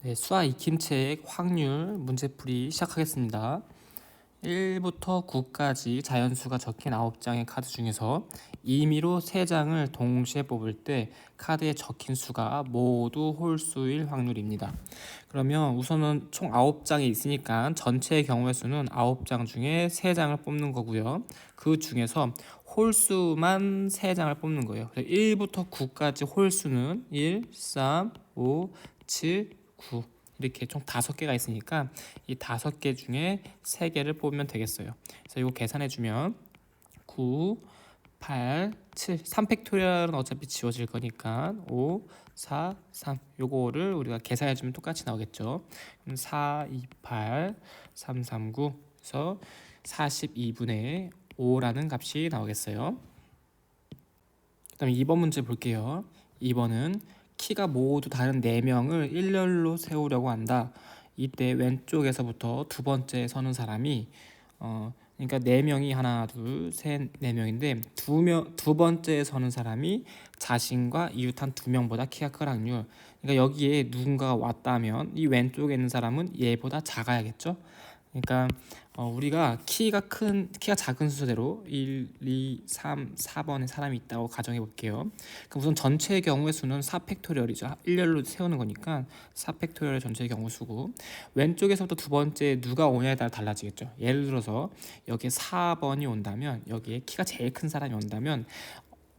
네, 수학 익힘책 확률 문제풀이 시작하겠습니다. 1부터 9까지 자연수가 적힌 9장의 카드 중에서 임의로 3장을 동시에 뽑을 때 카드에 적힌 수가 모두 홀수일 확률입니다. 그러면 우선은 총 9장이 있으니까 전체의 경우의 수는 9장 중에 3장을 뽑는 거고요. 그 중에서 홀수만 3장을 뽑는 거예요. 1부터 9까지 홀수는 1, 3, 5, 7, 9 이렇게 총 5개가 있으니까 이 5개 중에 3개를 뽑으면 되겠어요. 그래서 이거 계산해주면 9, 8, 7 3팩토리얼은 어차피 지워질 거니까 5, 4, 3 요거를 우리가 계산해주면 똑같이 나오겠죠. 그럼 4, 2, 8, 3, 3, 9 그래서 42분의 5라는 값이 나오겠어요. 그 다음에 2번 문제 볼게요. 2번은 키가 모두 다른 4명을 일렬로 세우려고 한다. 이때 왼쪽에서부터 두 번째에 서는 사람이 그러니까 4명이 하나, 둘, 셋, 4명인데 두 번째에 서는 사람이 자신과 이웃한 2명보다 키가 클 확률. 그러니까 여기에 누군가가 왔다면 이 왼쪽에 있는 사람은 얘보다 작아야겠죠. 그러니까 우리가 키가 작은 순서대로 1, 2, 3, 4번의 사람이 있다고 가정해 볼게요. 그럼 우선 전체의 경우의 수는 4팩토리얼이죠. 일렬로 세우는 거니까 4팩토리얼의 전체의 경우 수고 왼쪽에서부터 두 번째 누가 오냐에 따라 달라지겠죠. 예를 들어서 여기에 4번이 온다면 여기에 키가 제일 큰 사람이 온다면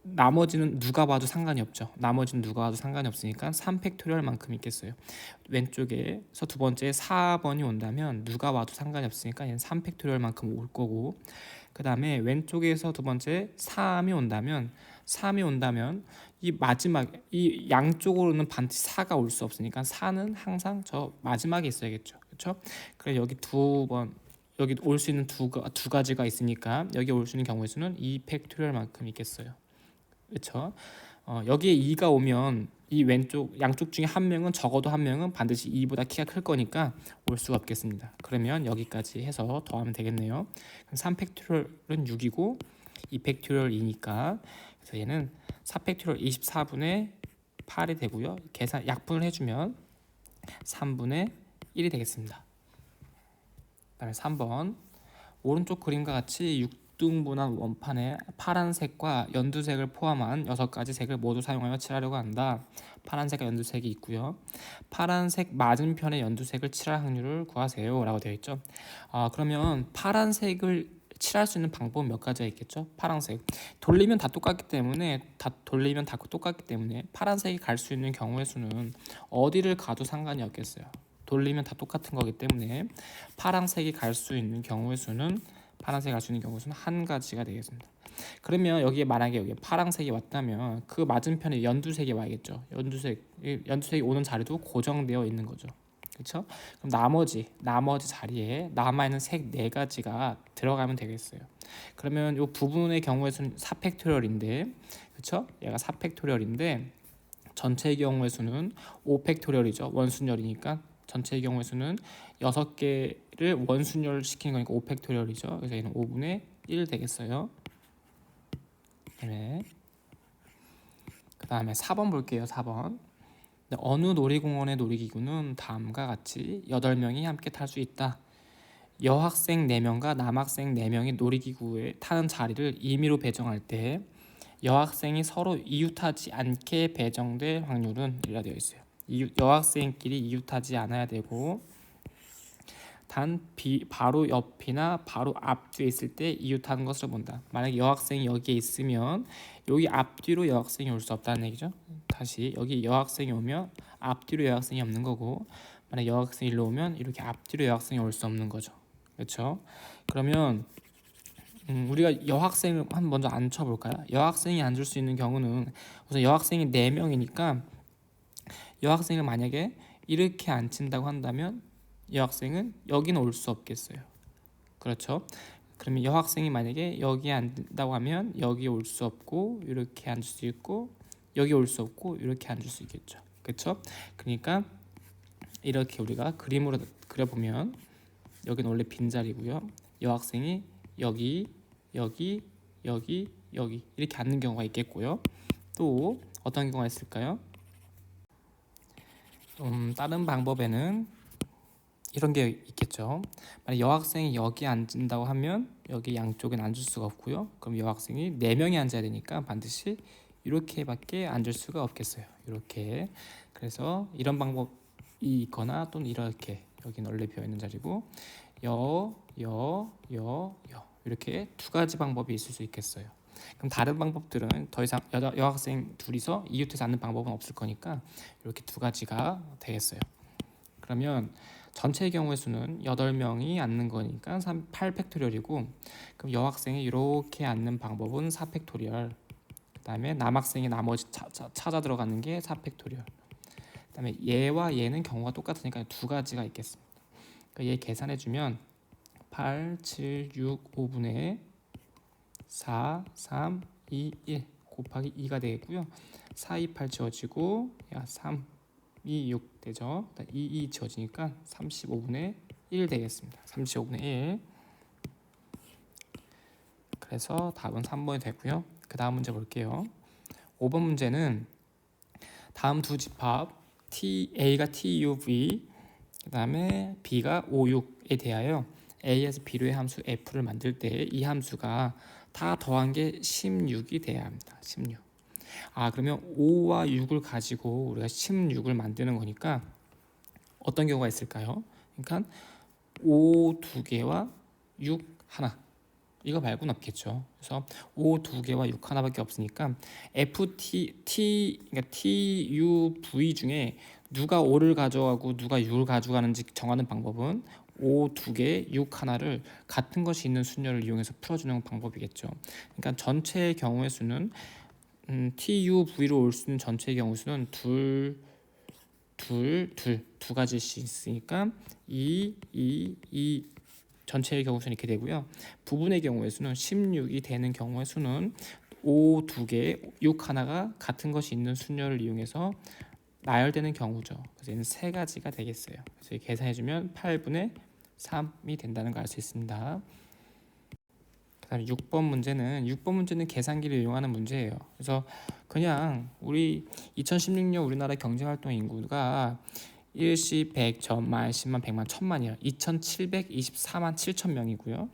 나머지는 누가 봐도 상관이 없죠. 나머지는 누가 봐도 상관이 없으니까 3팩토리얼만큼 있겠어요. 왼쪽에서 두 번째 4번이 온다면 누가 봐도 상관이 없으니까 얘는 3팩토리얼만큼 올 거고 그 다음에 왼쪽에서 두 번째 3이 온다면 이 마지막 이 양쪽으로는 반드시 4가 올 수 없으니까 4는 항상 저 마지막에 있어야겠죠. 그렇죠? 그래 여기 여기 올 수 있는 두 가지가 있으니까 여기 올 수 있는 경우의 수는 2팩토리얼만큼 있겠어요. 그렇죠? 여기에 2가 오면 이 왼쪽 양쪽 중에 한 명은 적어도 한 명은 반드시 2보다 키가 클 거니까 올 수가 없겠습니다. 그러면 여기까지 해서 더하면 되겠네요. 그럼 3팩토리얼은 6이고 2팩토리얼 2니까 그래서 얘는 4팩토리얼 24분의 8이 되고요. 계산 약분을 해주면 3분의 1이 되겠습니다. 그다음에 3번 오른쪽 그림과 같이 6등분한 원판에 파란색과 연두색을 포함한 6가지 색을 모두 사용하여 칠하려고 한다. 파란색과 연두색이 있고요. 파란색 맞은편의 연두색을 칠할 확률을 구하세요 라고 되어 있죠. 그러면 파란색을 칠할 수 있는 방법은 몇 가지가 있겠죠. 파란색 돌리면 다 똑같기 때문에 파란색이 갈 수 있는 경우의 수는 어디를 가도 상관이 없겠어요. 돌리면 다 똑같은 거기 때문에 파란색이 갈 수 있는 경우의 수는 한 가지가 되겠습니다. 그러면 여기에 만약에 여기 파란색이 왔다면 그 맞은편에 연두색이 와야겠죠. 연두색이 오는 자리도 고정되어 있는 거죠. 그렇죠? 그럼 나머지 자리에 남아 있는 색 4가지가 들어가면 되겠어요. 그러면 이 부분의 경우의 수는 4팩토리얼인데 그렇죠? 얘가 4팩토리얼인데 전체의 경우의 수는 5팩토리얼이죠. 원순열이니까 전체의 경우의 수는 6개를 원순열 시키는 거니까 5팩토리얼이죠. 그래서 얘는 5분의 1 되겠어요. 그 다음에 4번 볼게요. 4번 어느 놀이공원의 놀이기구는 다음과 같이 8명이 함께 탈 수 있다. 여학생 4명과 남학생 4명이 놀이기구에 타는 자리를 임의로 배정할 때 여학생이 서로 이웃하지 않게 배정될 확률은 이라 되어 있어요. 여학생끼리 이웃하지 않아야 되고 바로 옆이나 바로 앞뒤에 있을 때 이웃하는 것으로 본다. 만약에 여학생이 여기에 있으면 여기 앞뒤로 여학생이 올 수 없다는 얘기죠. 다시 여기 여학생이 오면 앞뒤로 여학생이 없는 거고 만약 여학생이 일로 오면 이렇게 앞뒤로 여학생이 올 수 없는 거죠. 그렇죠? 그러면 우리가 여학생을 먼저 앉혀볼까요? 여학생이 앉을 수 있는 경우는 우선 여학생이 4명이니까 여학생을 만약에 이렇게 앉힌다고 한다면 여학생은 여기는 올 수 없겠어요. 그렇죠? 그러면 여학생이 만약에 여기에 앉는다고 하면 여기 올 수 없고 이렇게 앉을 수 있고 여기 올 수 없고 이렇게 앉을 수 있겠죠. 그렇죠? 그러니까 이렇게 우리가 그림으로 그려보면 여기는 원래 빈자리고요. 여학생이 여기 이렇게 앉는 경우가 있겠고요. 또 어떤 경우가 있을까요? 다른 방법에는 이런 게 있겠죠. 만약 여학생이 여기 앉는다고 하면 여기 양쪽엔 앉을 수가 없고요. 그럼 여학생이 4명이 앉아야 되니까 반드시 이렇게밖에 앉을 수가 없겠어요. 이렇게. 그래서 이런 방법이 있거나 또는 이렇게 여기 널리 비어 있는 자리고 여 이렇게 2가지 방법이 있을 수 있겠어요. 그럼 다른 방법들은 더 이상 여학생 둘이서 이웃에서 앉는 방법은 없을 거니까 이렇게 2가지가 되겠어요. 그러면 전체의 경우의 수는 8명이 앉는 거니까 8팩토리얼이고, 그럼 여학생이 이렇게 앉는 방법은 4팩토리얼, 그 다음에 남학생이 나머지 찾아 들어가는 게 4팩토리얼, 그 다음에 얘와 얘는 경우가 똑같으니까 2가지가 있겠습니다. 그러니까 얘 계산해주면 8, 7, 6, 5분의 4, 3, 2, 1 곱하기 2가 되겠고요. 4, 2, 8 지워지고 3, 2, 6 되죠. 2 지워지니까 35분의 1 되겠습니다. 35분의 1. 그래서 답은 3번이 되고요. 그 다음 문제 볼게요. 5번 문제는 다음 두 집합 A가 TUV, 그 다음에 B가 O6에 대하여 A에서 B로의 함수 F를 만들 때 이 함수가 다 더한 게 16이 돼야 합니다. 16. 그러면 5와 6을 가지고 우리가 16을 만드는 거니까 어떤 경우가 있을까요? 그러니까 5 2개와 6 하나, 이거 말고는 없겠죠. 그래서 5 2개와 6 하나밖에 없으니까 그러니까 TUV 중에 누가 5를 가져가고 누가 6을 가져가는지 정하는 방법은 5 2개, 6 하나를 같은 것이 있는 수녀를 이용해서 풀어주는 방법이겠죠. 그러니까 전체의 경우의 수는 TUV로 올 수 있는 전체의 경우 수는 두 가지씩 있으니까 2 전체의 경우 수는 이렇게 되고요. 부분의 경우의 수는 16이 되는 경우의 수는 5 2개, 6 하나가 같은 것이 있는 수녀를 이용해서 나열되는 경우죠. 그래서 얘는 3가지가 되겠어요. 그래서 계산해주면 8분의 3이 된다는 걸 알 수 있습니다. 그다음에 6번 문제는 계산기를 이용하는 문제예요. 그래서 그냥 우리 2016년 우리나라 경제활동 인구가 일시 100, 전만, 10만, 100만, 1000만이요. 2724만 7천 명이고요.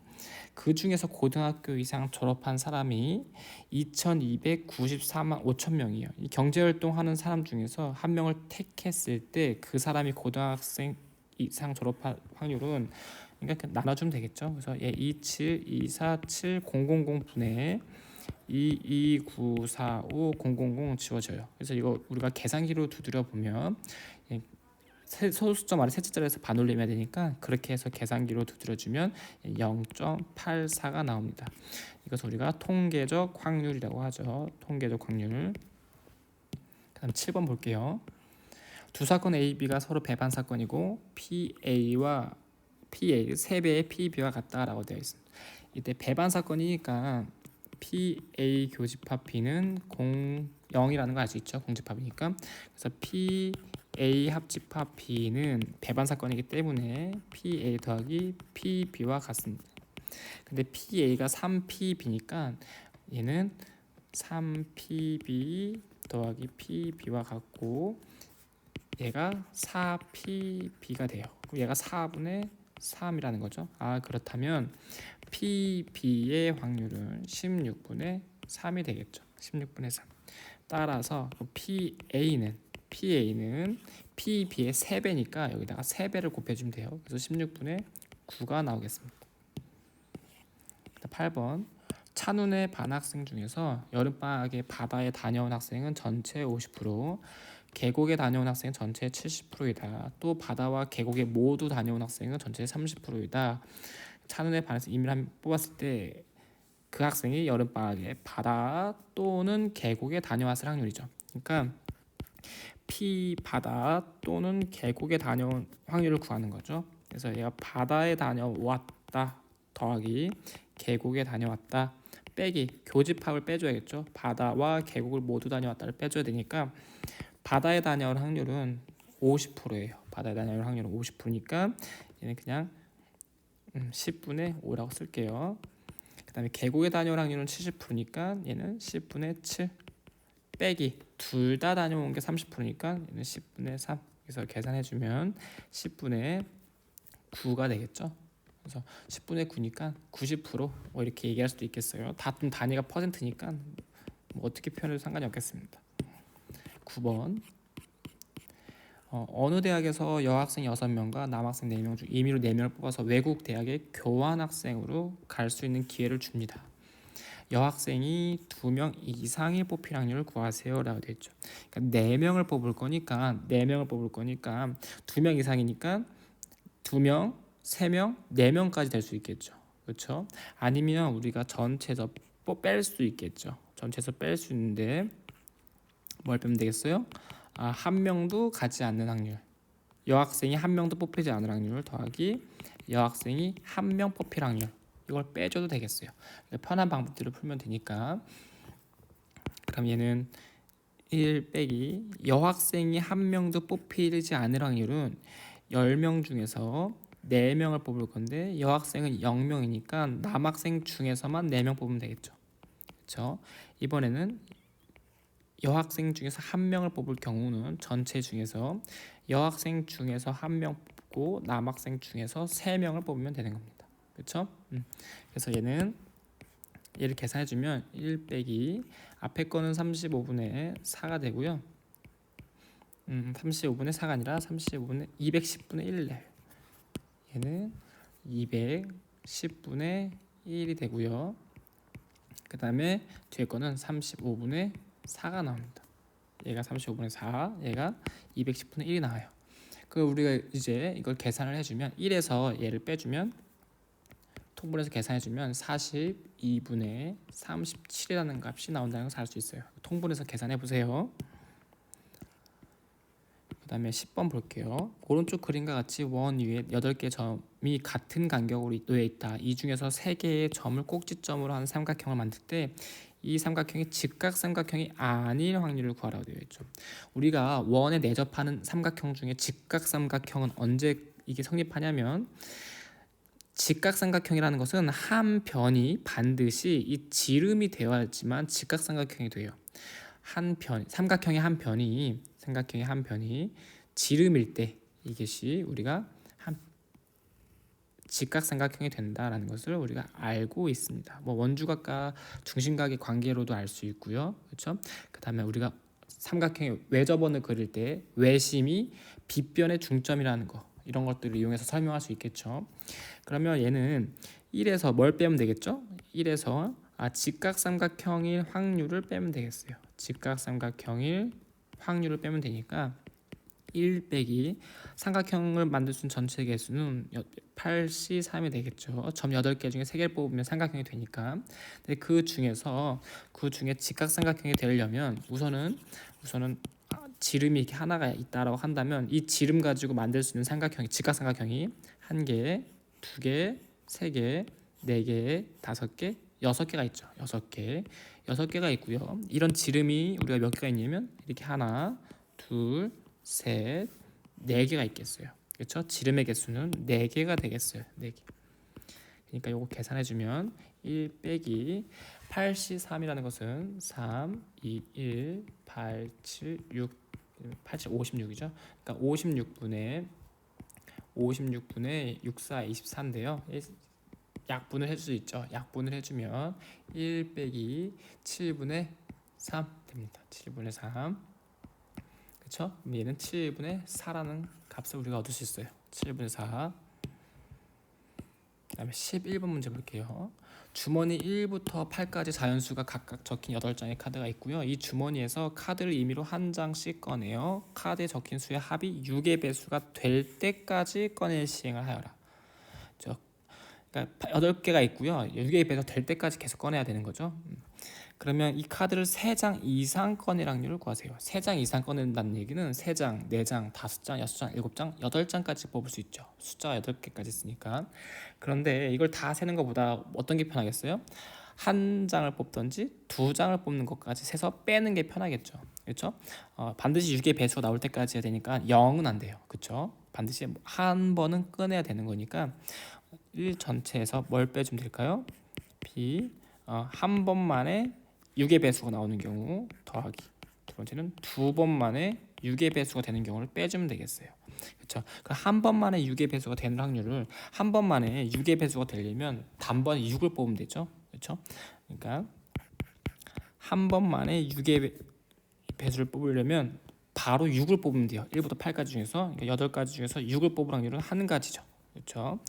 그 중에서 고등학교 이상 졸업한 사람이 2294만 5천 명이에요. 이 경제활동하는 사람 중에서 한 명을 택했을 때 그 사람이 고등학생 이상 졸업할 확률은, 그러니까 나눠주면 되겠죠. 그래서 27, 24, 7, 000 분의 22945 000 지워져요. 그래서 이거 우리가 계산기로 두드려 보면 소수점 아래 셋째 자리에서 반올림해야 되니까 그렇게 해서 계산기로 두드려주면 0.84가 나옵니다. 이것을 우리가 통계적 확률이라고 하죠. 통계적 확률. 다음 7번 볼게요. 두 사건 A, B가 서로 배반 사건이고 PA와 PA 3배의 PB와 같다라고 되어 있습니다. 이때 배반 사건이니까 PA 교집합 B는 0이라는 거 알 수 있죠. 공집합이니까. 그래서 PA 합집합 B는 배반 사건이기 때문에 PA 더하기 PB와 같습니다. 근데 PA가 3PB니까 얘는 3PB 더하기 PB와 같고 얘가 4PB가 돼요. 얘가 4분의 3이라는 거죠. 그렇다면 PB의 확률은 16분의 3이 되겠죠. 16분의 3. 따라서 PA는 PB의 3배니까 여기다가 3배를 곱해주면 돼요. 그래서 16분의 9가 나오겠습니다. 8번. 찬운의 반 학생 중에서 여름방학에 바다에 다녀온 학생은 전체 50%, 계곡에 다녀온 학생은 전체의 70%이다. 또 바다와 계곡에 모두 다녀온 학생은 전체의 30%이다. 찬운의 반에서 임의를 한 뽑았을 때 그 학생이 여름방학에 바다 또는 계곡에 다녀왔을 확률이죠. 그러니까 바다 또는 계곡에 다녀온 확률을 구하는 거죠. 그래서 얘가 바다에 다녀왔다 더하기 계곡에 다녀왔다 빼기 교집합을 빼줘야겠죠. 바다와 계곡을 모두 다녀왔다를 빼줘야 되니까 바다에 다녀올 확률은 50%예요. 바다에 다녀올 확률은 50%니까 얘는 그냥 10분의 5라고 쓸게요. 그 다음에 계곡에 다녀올 확률은 70%니까 얘는 10분의 7 빼기 둘 다 다녀온 게 30%니까 얘는 10분의 3 그래서 계산해주면 10분의 9가 되겠죠. 그래서 10분의 9니까 90% 뭐 이렇게 얘기할 수도 있겠어요. 좀 단위가 퍼센트니까 뭐 어떻게 표현해도 상관이 없겠습니다. 9번 어느 대학에서 여학생 6명과 남학생 4명 중 임의로 4명을 뽑아서 외국 대학에 교환학생으로 갈 수 있는 기회를 줍니다. 여학생이 2명 이상이 뽑힐 확률을 구하세요 라고 되어 있죠. 그러니까 4명을 뽑을 거니까 2명 이상이니까 2명, 3명, 4명까지 될 수 있겠죠. 그렇죠? 아니면 우리가 전체에서 뺄 수도 있겠죠. 전체에서 뺄 수 있는데 뭘 빼면 되겠어요? 한 명도 가지 않는 확률. 여학생이 한 명도 뽑히지 않을 확률 더하기 여학생이 한 명 뽑힐 확률. 이걸 빼줘도 되겠어요. 편한 방법들을 풀면 되니까. 그럼 얘는 1 빼기 여학생이 한 명도 뽑히지 않을 확률은 10명 중에서 4명을 뽑을 건데 여학생은 0명이니까 남학생 중에서만 4명 뽑으면 되겠죠. 그렇죠? 이번에는 여학생 중에서 한 명을 뽑을 경우는 전체 중에서 여학생 중에서 한 명 뽑고 남학생 중에서 3명을 뽑으면 되는 겁니다. 그렇죠? 그래서 얘를 계산해주면 1 빼기 앞에 거는 35분의 4가 되고요. 35분의 4가 아니라 210분의 1을 얘는 210분의 1이 되고요. 그 다음에 뒤에 거는 35분의 4가 나옵니다. 얘가 35분의 4, 얘가 210분의 1이 나와요. 그 우리가 이제 이걸 계산을 해주면 1에서 얘를 빼주면 통분해서 계산해주면 42분의 37이라는 값이 나온다는 것을 알 수 있어요. 통분해서 계산해보세요. 그 다음에 10번 볼게요. 오른쪽 그림과 같이 원 위에 8개 점이 같은 간격으로 놓여 있다. 이 중에서 3개의 점을 꼭지점으로 하는 삼각형을 만들 때 이 삼각형이 직각삼각형이 아닐 확률을 구하라고 되어 있죠. 우리가 원에 내접하는 삼각형 중에 직각삼각형은 언제 이게 성립하냐면 직각삼각형이라는 것은 한 변이 반드시 이 지름이 되어야지만 직각삼각형이 돼요. 삼각형의 한 변이 지름일 때 이것이 우리가 직각삼각형이 된다라는 것을 우리가 알고 있습니다. 뭐 원주각과 중심각의 관계로도 알 수 있고요. 그렇죠? 그다음에 우리가 삼각형의 외접원을 그릴 때 외심이 빗변의 중점이라는 거 이런 것들을 이용해서 설명할 수 있겠죠. 그러면 얘는 1에서 뭘 빼면 되겠죠? 1에서 직각삼각형일 확률을 빼면 되겠어요. 직각삼각형일 확률을 빼면 되니까 1 빼기 삼각형을 만들 수 있는 전체 개수는 8C3이 되겠죠. 점 8개 중에 3개를 뽑으면 삼각형이 되니까. 근데 그 중에 직각삼각형이 되려면 우선은 지름이 이렇게 하나가 있다라고 한다면 이 지름 가지고 만들 수 있는 직각삼각형이 1개, 2개, 3개, 4개, 5개, 6개가 있죠. 6개가 있고요. 이런 지름이 우리가 몇 개가 있냐면 이렇게 하나, 둘, 셋, 4개가 있겠어요. 그렇죠? 지름의 개수는 4개가 되겠어요. 4개. 그러니까 요거 계산해주면 1 빼기 8C3이라는 것은 3, 2, 1, 8, 7, 6, 8, 7, 56이죠. 그러니까 56분의 6, 4, 24인데요. 약분을 해줄 수 있죠. 약분을 해주면 1 빼기 7분의 3 됩니다. 7분의 3. 그렇죠? 얘는 7분의 4라는 값을 우리가 얻을 수 있어요. 7분의 4. 그 다음에 11번 문제 볼게요. 주머니 1부터 8까지 자연수가 각각 적힌 8장의 카드가 있고요. 이 주머니에서 카드를 임의로 한 장씩 꺼내어 카드에 적힌 수의 합이 6의 배수가 될 때까지 꺼낼 시행을 하여라. 그러니까 8개가 있고요. 6의 배수가 될 때까지 계속 꺼내야 되는 거죠. 그러면 이 카드를 3장 이상 꺼낼 확률을 구하세요. 3장 이상 꺼낸다는 얘기는 3장, 4장, 5장, 6장, 7장, 8장까지 뽑을 수 있죠. 숫자가 8개까지 있으니까. 그런데 이걸 다 세는 것보다 어떤 게 편하겠어요? 한 장을 뽑든지 2장을 뽑는 것까지 세서 빼는 게 편하겠죠. 그렇죠? 반드시 6의 배수가 나올 때까지 해야 되니까 0은 안 돼요. 그렇죠? 반드시 한 번은 꺼내야 되는 거니까 1 전체에서 뭘 빼주면 될까요? B 한 번만에 6의 배수가 나오는 경우 더하기 두 번째는 2번만에 6의 배수가 되는 경우를 빼주면 되겠어요. 그렇죠? 한 번만에 6의 배수가 되는 확률을 한 번만에 6의 배수가 되려면 단번에 6을 뽑으면 되죠. 그렇죠? 그러니까 한 번만에 6의 배수를 뽑으려면 바로 6을 뽑으면 돼요. 1부터 8까지 중에서, 그러니까 8가지 중에서 6을 뽑을 확률은 한 가지죠. 그렇죠?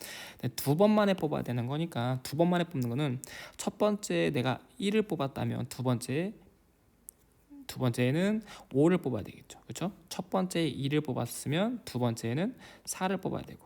두 번만에 뽑아야 되는 거니까 두 번만에 뽑는 거는 첫 번째 내가 1을 뽑았다면 두 번째는 5를 뽑아야 되겠죠. 그렇죠? 첫 번째 2를 뽑았으면 두 번째는 4를 뽑아야 되고,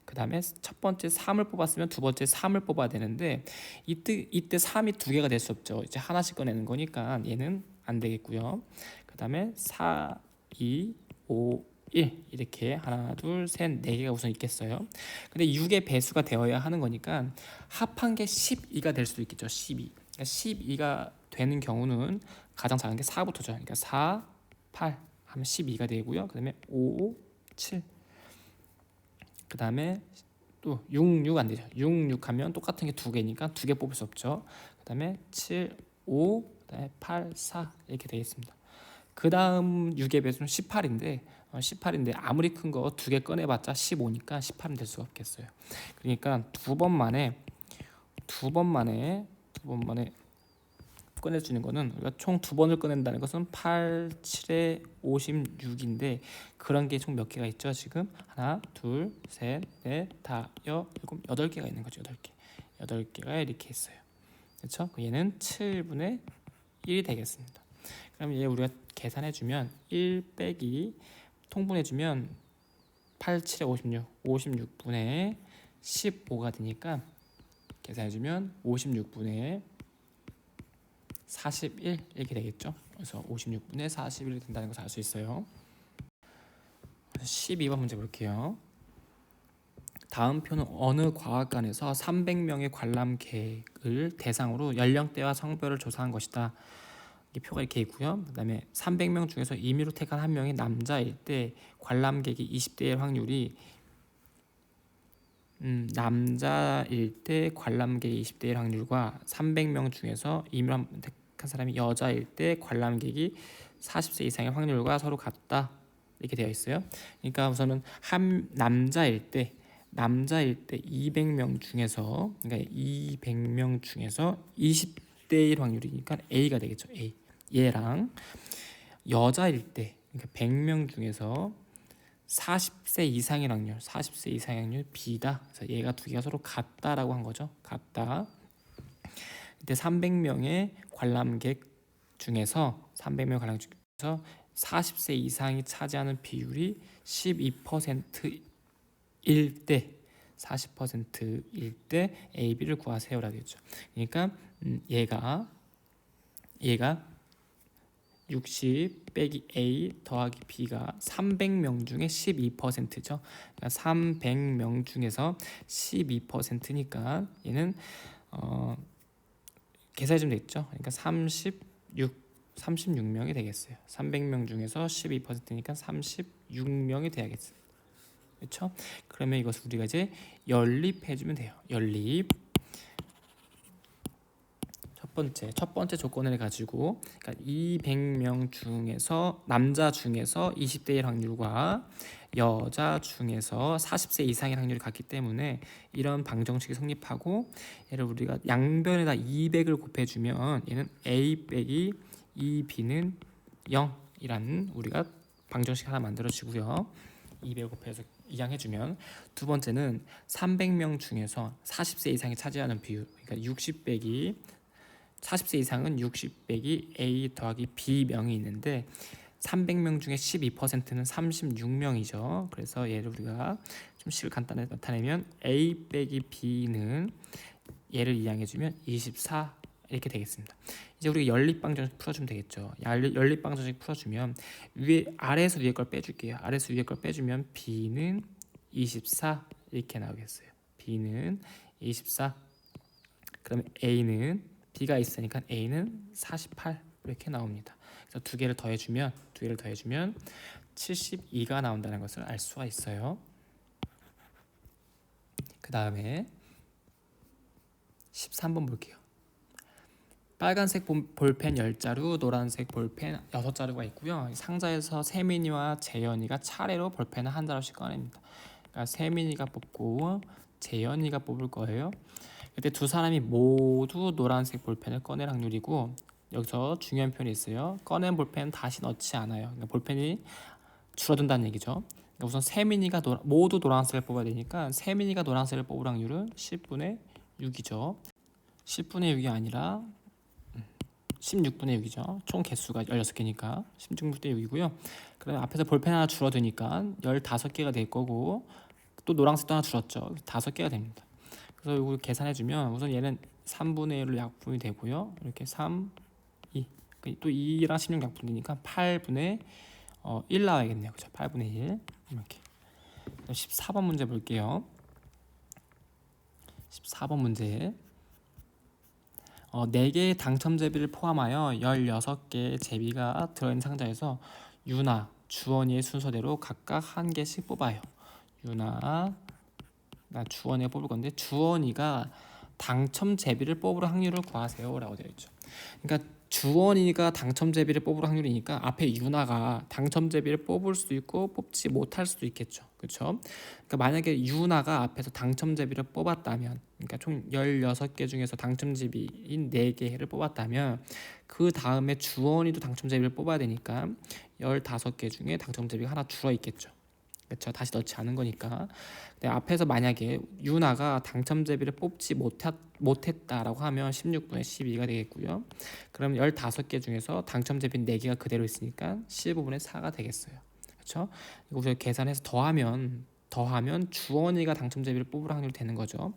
그 다음에 첫 번째 3을 뽑았으면 두 번째 3을 뽑아야 되는데 이때 3이 두 개가 될 수 없죠. 이제 하나씩 꺼내는 거니까 얘는 안 되겠고요. 그 다음에 4, 2, 5, 1 이렇게 하나, 둘, 셋, 네 개가 우선 있겠어요. 근데 6의 배수가 되어야 하는 거니까 합한 게 12가 될 수도 있겠죠. 12. 그러니까 12가 되는 경우는 가장 작은 게 4부터죠. 그러니까 4, 8 하면 12가 되고요. 그 다음에 5, 7 그 다음에 또 6, 6 안 되죠. 6, 6 하면 똑같은 게 두 개니까 두 개 뽑을 수 없죠. 그 다음에 7, 5, 그 다음에 8, 4 이렇게 되겠습니다. 그 다음 6의 배수는 18인데 아무리 큰 거 두 개 꺼내봤자 15니까 18은 될 수가 없겠어요. 그러니까 두 번만에 꺼내주는 거는 우리가 총 두 번을 꺼낸다는 것은 8, 7에 56인데 그런 게 총 몇 개가 있죠? 지금 하나, 둘, 셋, 넷, 다, 일곱, 8개가 있는 거죠. 8개가 이렇게 있어요. 그렇죠? 얘는 7분의 1이 되겠습니다. 그럼 얘 우리가 계산해주면 1 빼기 통분해주면 8, 7에 56, 56분의 15가 되니까 계산해주면 56분의 41 이렇게 되겠죠. 그래서 56분의 41이 된다는 것을 알 수 있어요. 12번 문제 볼게요. 다음 표는 어느 과학관에서 300명의 관람객을 대상으로 연령대와 성별을 조사한 것이다. 이 표가 이렇게 있고요. 그 다음에 300명 중에서 임의로 택한 한 명이 남자일 때 관람객이 20대의 확률이 남자일 때 관람객이 20대의 확률과 300명 중에서 임의로 택한 사람이 여자일 때 관람객이 40세 이상의 확률과 서로 같다. 이렇게 되어 있어요. 그러니까 우선은 한 남자일 때 200명 중에서, 그러니까 200명 중에서 20대의 확률이니까 A가 되겠죠. A. 얘랑 여자일 때, 그러니까 100명 중에서 40세 이상의 확률 B다. 그래서 얘가 두 개가 서로 같다라고 한 거죠. 같다. 이때 300명의 관람객 중에서 40세 이상이 차지하는 비율이 12%일 때 40%일 때 A, B를 구하세요라고 했죠. 그러니까 얘가 60 빼기 A 더하기 B가 300명 중에 12%죠. 그러니까 300명 중에서 12%니까 얘는 계산해주면 되겠죠. 그러니까 36명이 되겠어요. 300명 중에서 12%니까 36명이 돼야겠어요. 그렇죠? 그러면 이것을 우리가 이제 연립해주면 돼요. 연립. 첫 번째 조건을 가지고, 그러니까 200명 중에서 남자 중에서 20대의 확률과 여자 중에서 40세 이상의 확률이 같기 때문에 이런 방정식이 성립하고, 얘를 우리가 양변에다 200을 곱해주면 얘는 A 빼기 2B는 0이라는 우리가 방정식 하나 만들어주고요. 200을 곱해서 이항해주면, 두 번째는 300명 중에서 40세 이상이 차지하는 비율, 그러니까 60 빼기 40세 이상은 60 빼기 A 더하기 B명이 있는데 300명 중에 12%는 36명이죠. 그래서 얘를 우리가 좀 식을 간단하게 나타내면 A 빼기 B는 얘를 이항해주면 24 이렇게 되겠습니다. 이제 우리가 연립방정식 풀어주면 되겠죠. 연립방정식 풀어주면 아래에서 위에 걸 빼줄게요. 아래에서 위에 걸 빼주면 B는 24 이렇게 나오겠어요. B는 24. 그러면 B가 있으니까 A는 48 이렇게 나옵니다. 그래서 두 개를 더해주면 72가 나온다는 것을 알 수가 있어요. 그 다음에 13번 볼게요. 빨간색 볼펜 10자루, 노란색 볼펜 6자루가 있고요. 상자에서 세민이와 재현이가 차례로 볼펜을 한 자루씩 꺼냅니다. 그러니까 세민이가 뽑고 재현이가 뽑을 거예요. 이때 두 사람이 모두 노란색 볼펜을 꺼낼 확률이고, 여기서 중요한 표현이 있어요. 꺼낸 볼펜은 다시 넣지 않아요. 그러니까 볼펜이 줄어든다는 얘기죠. 그러니까 우선 세민이가 모두 노란색을 뽑아야 되니까 세민이가 노란색을 뽑을 확률은 10분의 6이죠. 10분의 6이 아니라 16분의 6이죠. 총 개수가 16개니까 16분의 6이고요. 그러면 앞에서 볼펜 하나 줄어드니까 15개가 될 거고, 또 노란색도 하나 줄었죠. 5개가 됩니다. 그래서 이거 계산해주면 우선 얘는 3분의 1로 약분이 되고요. 이렇게 3, 2, 또 2랑 16 약분되니까 8분의 1 나와야겠네요. 그죠? 8분의 1 이렇게. 14번 문제 볼게요. 14번 문제. 4개의 당첨 제비를 포함하여 16개의 제비가 들어있는 상자에서 유나, 주원이의 순서대로 각각 한 개씩 뽑아요. 유나, 주원이가 뽑을 건데, 주원이가 당첨 제비를 뽑을 확률을 구하세요 라고 되어 있죠. 그러니까 주원이가 당첨 제비를 뽑을 확률이니까 앞에 유나가 당첨 제비를 뽑을 수도 있고 뽑지 못할 수도 있겠죠. 그렇죠? 그러니까 만약에 유나가 앞에서 당첨 제비를 뽑았다면, 그러니까 총 16개 중에서 당첨 제비인 4개를 뽑았다면, 그 다음에 주원이도 당첨 제비를 뽑아야 되니까 15개 중에 당첨 제비가 하나 줄어 있겠죠. 그렇죠? 다시 넣지 않은 거니까. 근데 앞에서 만약에 유나가 당첨 제비를 뽑지 못했다라고 하면 16분의 12가 되겠고요. 그럼 15개 중에서 당첨 제비 4개가 그대로 있으니까 15분의 4가 되겠어요. 그렇죠? 이거 우리가 계산해서 더하면 주원이가 당첨 제비를 뽑을 확률이 되는 거죠.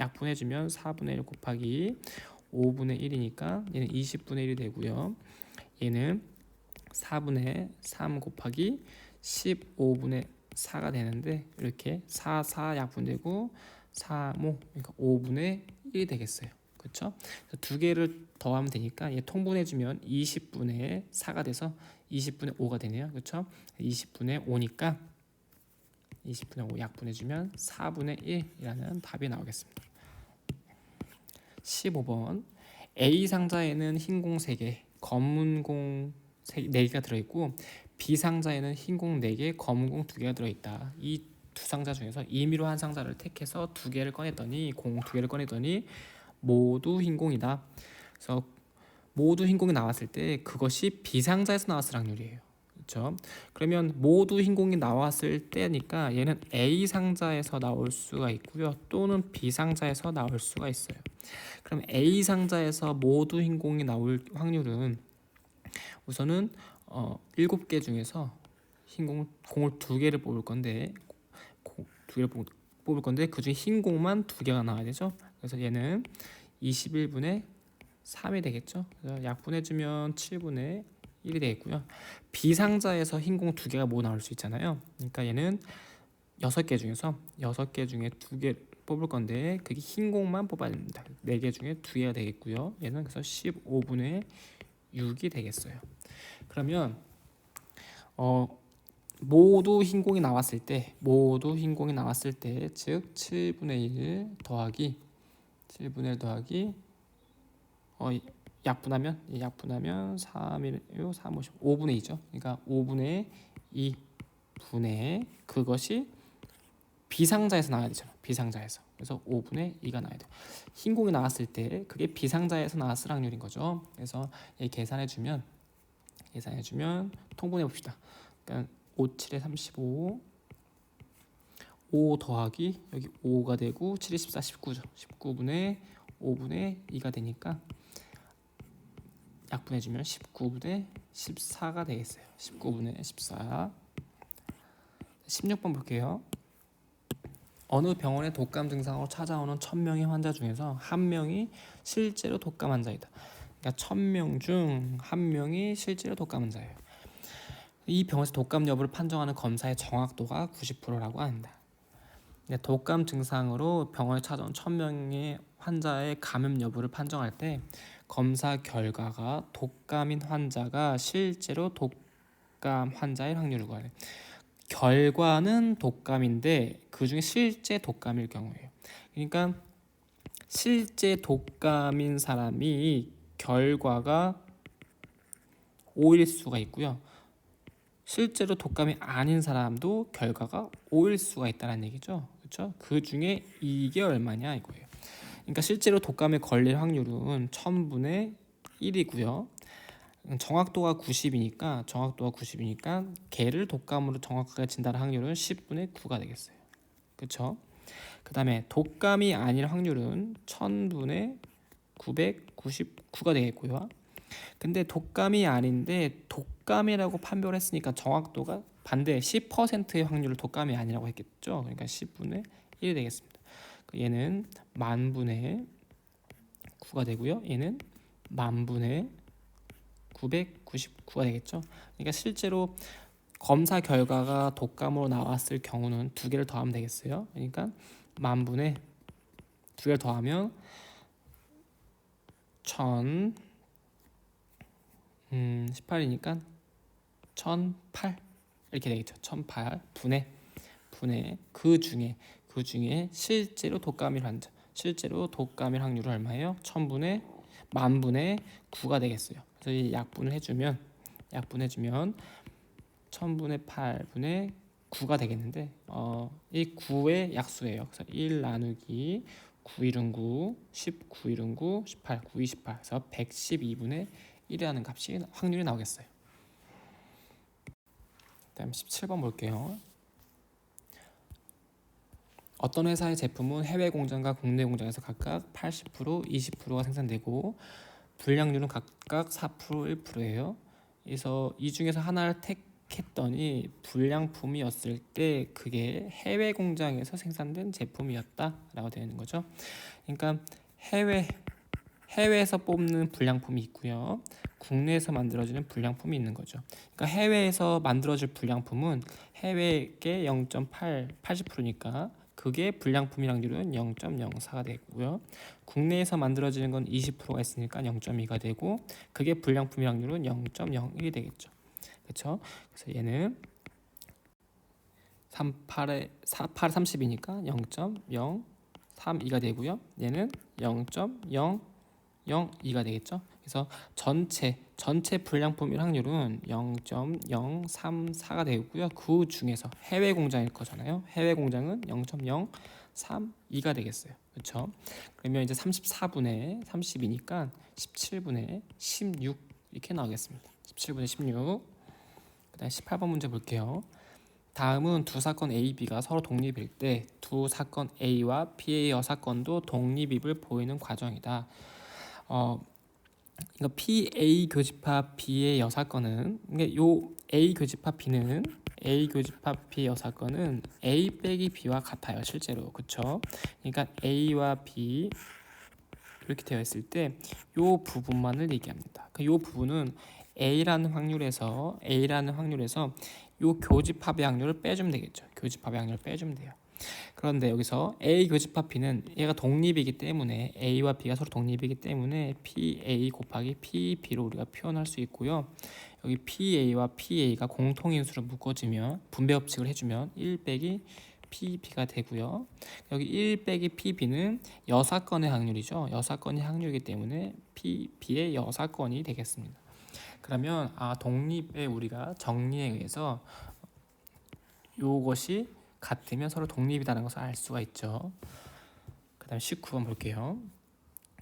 약분해주면 4분의 1 곱하기 5분의 1이니까 얘는 20분의 1이 되고요. 얘는 4분의 3 곱하기 15분의 4가 되는데, 이렇게 4, 4 약분되고 4, 5, 그러니까 5분의 1이 되겠어요. 그렇죠? 두 개를 더하면 되니까 얘 통분해주면 20분의 4가 돼서 20분의 5가 되네요. 그렇죠? 20분의 5니까 20분의 5 약분해주면 4분의 1이라는 답이 나오겠습니다. 15번. A 상자에는 흰 공 3개, 검은 공 4개가 들어있고, B 상자에는 흰 공 4개, 검은 공 2개가 들어있다. 이 두 상자 중에서 임의로 한 상자를 택해서 2개를 꺼냈더니, 공 2개를 꺼냈더니 모두 흰 공이다. 그래서 모두 흰 공이 나왔을 때 그것이 B 상자에서 나왔을 확률이에요. 그렇죠? 그러면 모두 흰 공이 나왔을 때니까 얘는 A 상자에서 나올 수가 있고요, 또는 B 상자에서 나올 수가 있어요. 그럼 A 상자에서 모두 흰 공이 나올 확률은 우선은 7개 중에서 흰 공을 2개를 뽑을 건데, 그 중에 흰 공만 2개가 나와야 되죠. 그래서 얘는 21분의 3이 되겠죠. 그래서 약분해주면 7분의 1이 되겠고요. B 상자에서 흰 공 2개가 뭐 나올 수 있잖아요. 그러니까 얘는 6개 중에서 2개 뽑을 건데, 그게 흰 공만 뽑아야 됩니다. 4개 중에 2개가 되겠고요. 얘는 그래서 15분의 6이 되겠어요. 그러면 모두 흰 공이 나왔을 때, 즉 7분의 1 더하기 약분하면 3, 3, 5분의 2죠. 그러니까 5분의 2분의 그것이 비상자에서 나와야 되잖아. 비상자에서. 그래서 5분의 2가 나와야 돼. 흰 공이 나왔을 때 그게 비상자에서 나왔을 확률인 거죠. 그래서 계산해주면 통분해 봅시다. 그러니까 5, 7에 35, 5 더하기 여기 5가 되고 7에 14, 19죠. 19분의 5분의 2가 되니까 약분해주면 19분의 14가 되겠어요. 19분의 14. 16번 볼게요. 어느 병원의 독감 증상으로 찾아오는 1000명의 환자 중에서 1명이 실제로 독감 환자이다. 그러니까 1000명 중 1명이 실제로 독감 환자예요. 이 병원에서 독감 여부를 판정하는 검사의 정확도가 90%라고 한다. 독감 증상으로 병원에 찾아온 1000명의 환자의 감염 여부를 판정할 때 검사 결과가 독감인 환자가 실제로 독감 환자의 확률을 구하래. 결과는 독감인데 그 중에 실제 독감일 경우에요. 그러니까 실제 독감인 사람이 결과가 O일 수가 있고요. 실제로 독감이 아닌 사람도 결과가 O일 수가 있다는 얘기죠. 그렇죠? 그 중에 이게 얼마냐 이거예요. 그러니까 실제로 독감에 걸릴 확률은 1000분의 1이고요. 정확도가 90이니까 걔를 독감으로 정확하게 진단할 확률은 10분의 9가 되겠어요. 그렇죠? 그 다음에 독감이 아닐 확률은 1000분의 999가 되겠고요. 근데 독감이 아닌데 독감이라고 판별을 했으니까 정확도가 반대 10%의 확률을 독감이 아니라고 했겠죠. 그러니까 10분의 1이 되겠습니다. 얘는 만분의 9가 되고요. 얘는 만분의 999가 되겠죠. 그러니까 실제로 검사 결과가 독감으로 나왔을 경우는 두 개를 더하면 되겠어요. 그러니까 만분의 두 개를 더하면 18이니까 1008 이렇게 되겠죠. 1008 분의 그 중에 실제로 독감일 확률은 얼마예요? 1000분의 만분의 9가 되겠어요. 그래서 이 약분을 해주면 1000분의 8분의 9가 되겠는데 이 9의 약수예요. 그래서 1 나누기 9 1은 9, 10 9 1은 9, 18 9 28. 그래서 112분의 1이라는 값이 확률이 나오겠어요. 그다음 17번 볼게요. 어떤 회사의 제품은 해외 공장과 국내 공장에서 각각 80%, 20%가 생산되고 불량률은 각각 4%, 1%예요. 그래서 이 중에서 하나를 택했더니 불량품이었을 때 그게 해외 공장에서 생산된 제품이었다라고 되어 있는 거죠. 그러니까 해외에서 뽑는 불량품이 있고요. 국내에서 만들어지는 불량품이 있는 거죠. 그러니까 해외에서 만들어질 불량품은 해외의 0.8, 80%니까 그게 불량품일 확률은 0.04가 되고요. 국내에서 만들어지는 건 20%가 있으니까 0.2가 되고 그게 불량품일 확률은 0.01이 되겠죠. 그렇죠? 그래서 얘는 38에 30이니까 0.032가 되고요. 얘는 0.002가 되겠죠. 그래서 전체 불량품일 확률은 0.034가 되고요. 그 중에서 해외 공장일 거잖아요. 해외 공장은 0.032가 되겠어요. 그렇죠? 그러면 이제 34분의 30이니까 17분의 16 이렇게 나오겠습니다. 17분의 16. 그다음 18번 문제 볼게요. 다음은 두 사건 A, B가 서로 독립일 때 두 사건 A와 B의 여사건도 독립입을 보이는 과정이다. 이거 PA 교집합 B의 여사건은 요 A 교집합 B는 B의 여사건은 A 빼기 B와 같아요. 실제로. 그쵸? 그러니까 A와 B 이렇게 되어 있을 때 요 부분만을 얘기합니다. 요 부분은 A라는 확률에서 요 교집합의 확률을 빼주면 되겠죠. 교집합의 확률을 빼주면 돼요. 그런데 여기서 A 교집합 B는 얘가 독립이기 때문에 A와 B가 서로 독립이기 때문에 PA 곱하기 PB로 우리가 표현할 수 있고요. 여기 PA와 PA가 공통인수로 묶어지면 분배 법칙을 해주면 1 빼기 PB가 되고요. 여기 1 빼기 PB는 여사건의 확률이죠. 여사건의 확률이기 때문에 PB의 여사건이 되겠습니다. 그러면 독립에 우리가 정리에 의해서 요것이 같으면 서로 독립이라는 것을 알 수가 있죠. 그 다음 19번 볼게요.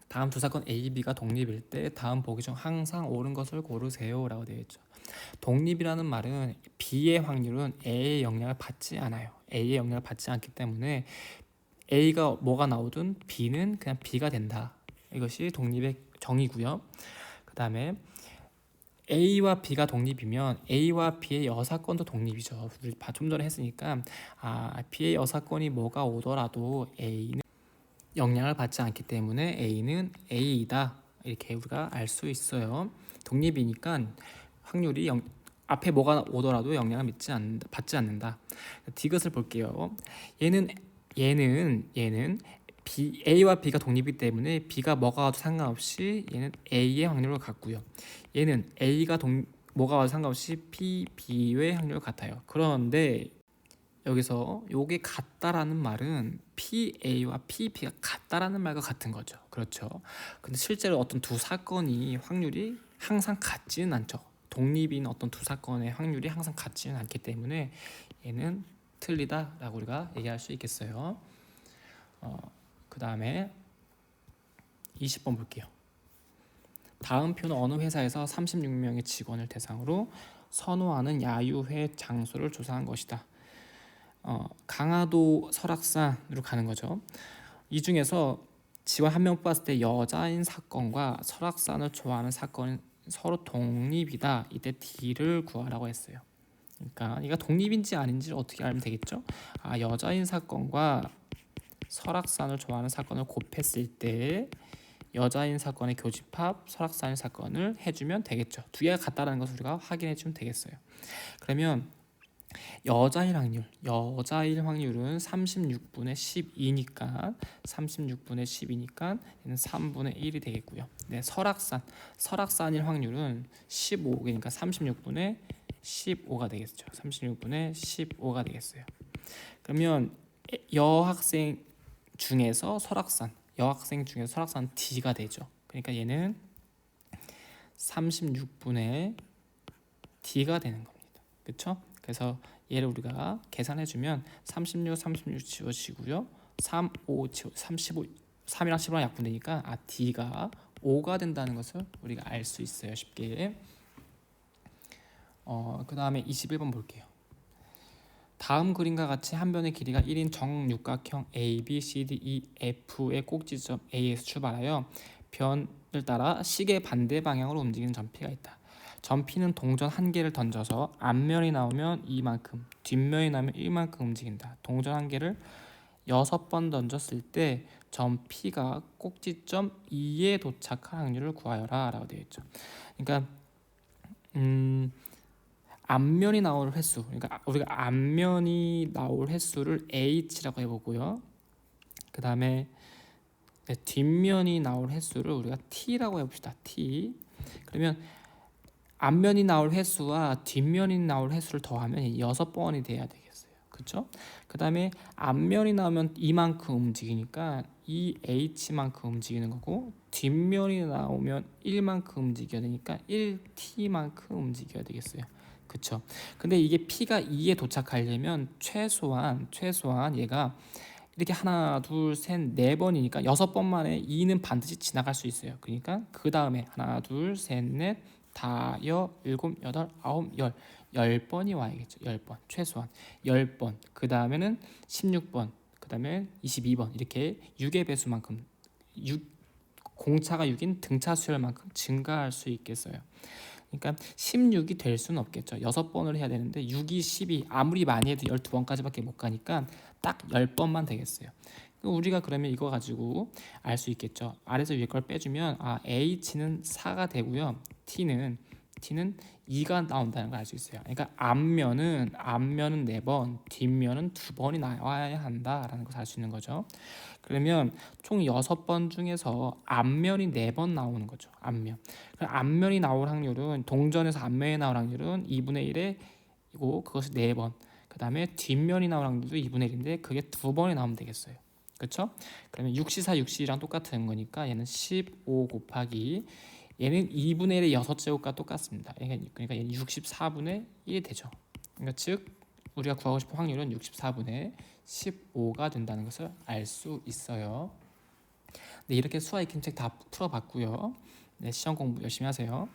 다음 두 사건 A, B가 독립일 때 다음 보기 중 항상 옳은 것을 고르세요 라고 되어 있죠. 독립이라는 말은 B의 확률은 A의 영향을 받지 않아요. A의 영향을 받지 않기 때문에 A가 뭐가 나오든 B는 그냥 B가 된다. 이것이 독립의 정의고요. 그 다음에 A와 B가 독립이면 A와 B의 여사건도 독립이죠. 우리 좀 전에 했으니까 B의 여사건이 뭐가 오더라도 A는 영향을 받지 않기 때문에 A는 A이다. 이렇게 우리가 알 수 있어요. 독립이니까 확률이 앞에 뭐가 오더라도 영향을 받지 않는다. 디귿을 볼게요. 얘는 A와 B가 독립이기 때문에 B가 뭐가 와도 상관없이 얘는 A의 확률을 갖고요. 얘는 A가 뭐가 와도 상관없이 B의 확률을 같아요. 그런데 여기서 요게 같다라는 말은 PA와 PB가 같다라는 말과 같은 거죠. 그렇죠. 근데 실제로 어떤 두 사건이 확률이 항상 같지는 않죠. 독립인 어떤 두 사건의 확률이 항상 같지는 않기 때문에 얘는 틀리다라고 우리가 얘기할 수 있겠어요. 그 다음에 20번 볼게요. 다음 표는 어느 회사에서 36명의 직원을 대상으로 선호하는 야유회 장소를 조사한 것이다. 강화도 설악산으로 가는 거죠. 이 중에서 직원 한 명 뽑았을 때 여자인 사건과 설악산을 좋아하는 사건은 서로 독립이다. 이때 D를 구하라고 했어요. 그러니까 이가 독립인지 아닌지를 어떻게 알면 되겠죠? 여자인 사건과 설악산을 좋아하는 사건을 곱했을 때 여자인 사건의 교집합, 설악산인 사건을 해주면 되겠죠. 두 개가 같다는 것을 우리가 확인해주면 되겠어요. 그러면 여자일 확률은 36분의 12니까 36분의 10이니까 얘는 3분의 1이 되겠고요. 네, 설악산일 확률은 15개니까 36분의 15가 되겠죠. 36분의 15가 되겠어요. 그러면 여학생 중에서 설악산 D가 되죠. 그러니까 얘는 36분의 D가 되는 겁니다. 그렇죠? 그래서 얘를 우리가 계산해주면 36 지워지고요. 3, 5 35 3이랑 15랑 약분되니까 D가 5가 된다는 것을 우리가 알 수 있어요. 쉽게. 그 다음에 21번 볼게요. 다음 그림과 같이 한 변의 길이가 1인 정육각형 A, B, C, D, E, F의 꼭지점 A에서 출발하여 변을 따라 시계 반대 방향으로 움직이는 점P가 있다. 점P는 동전 한 개를 던져서 앞면이 나오면 이만큼, 뒷면이 나오면 1만큼 움직인다. 동전 한 개를 6번 던졌을 때 점P가 꼭지점 E에 도착할 확률을 구하여라 라고 되어 있죠. 그러니까 앞면이 나올 횟수, 그러니까 우리가 앞면이 나올 횟수를 H라고 해보고요. 그 다음에 뒷면이 나올 횟수를 우리가 T라고 해봅시다. T. 그러면 앞면이 나올 횟수와 뒷면이 나올 횟수를 더하면 6번이 돼야 되겠어요. 그렇죠? 그 다음에 앞면이 나오면 이만큼 움직이니까 이 H만큼 움직이는 거고, 뒷면이 나오면 1만큼 움직여야 되니까 1T만큼 움직여야 되겠어요. 그쵸? 근데 이게 P가 2에 도착하려면 최소한 얘가 이렇게 하나, 둘, 셋, 네 번이니까 6번 만에 2는 반드시 지나갈 수 있어요. 그러니까 그 다음에 하나, 둘, 셋, 넷, 다, 일곱, 여덟, 아홉, 10번이 와야겠죠. 10번 최소한 10번. 그 다음에는 16번, 그 다음에 22번 이렇게 6의 배수만큼 공차가 6인 등차 수열만큼 증가할 수 있겠어요. 그러니까 16이 될 수는 없겠죠. 6번을 해야 되는데 6이 10이 아무리 많이 해도 12번까지밖에 못 가니까 딱 10번만 되겠어요. 우리가 그러면 이거 가지고 알 수 있겠죠. 아래서 위에 걸 빼주면 H는 4가 되고요. T는 2가 나온다는 걸 알 수 있어요. 그러니까 앞면은 4번, 뒷면은 2번이 나와야 한다라는 것을 알 수 있는 거죠. 그러면 총 6번 중에서 앞면이 4번 나오는 거죠. 앞면이 나올 확률은, 동전에서 앞면이 나올 확률은 2분의 1에 이고 그것이 4번. 그 다음에 뒷면이 나올 확률도 2분의 1인데 그게 2번이 나오면 되겠어요. 그렇죠? 그러면 6시4 6시랑 똑같은 거니까 얘는 15 곱하기 얘는 2분의 1의 6제곱과 똑같습니다. 그러니까 얘는 64분의 1이 되죠. 그러니까 즉 우리가 구하고 싶은 확률은 64분의 15가 된다는 것을 알 수 있어요. 네, 이렇게 수학 익힘책 다 풀어봤고요. 네, 시험 공부 열심히 하세요.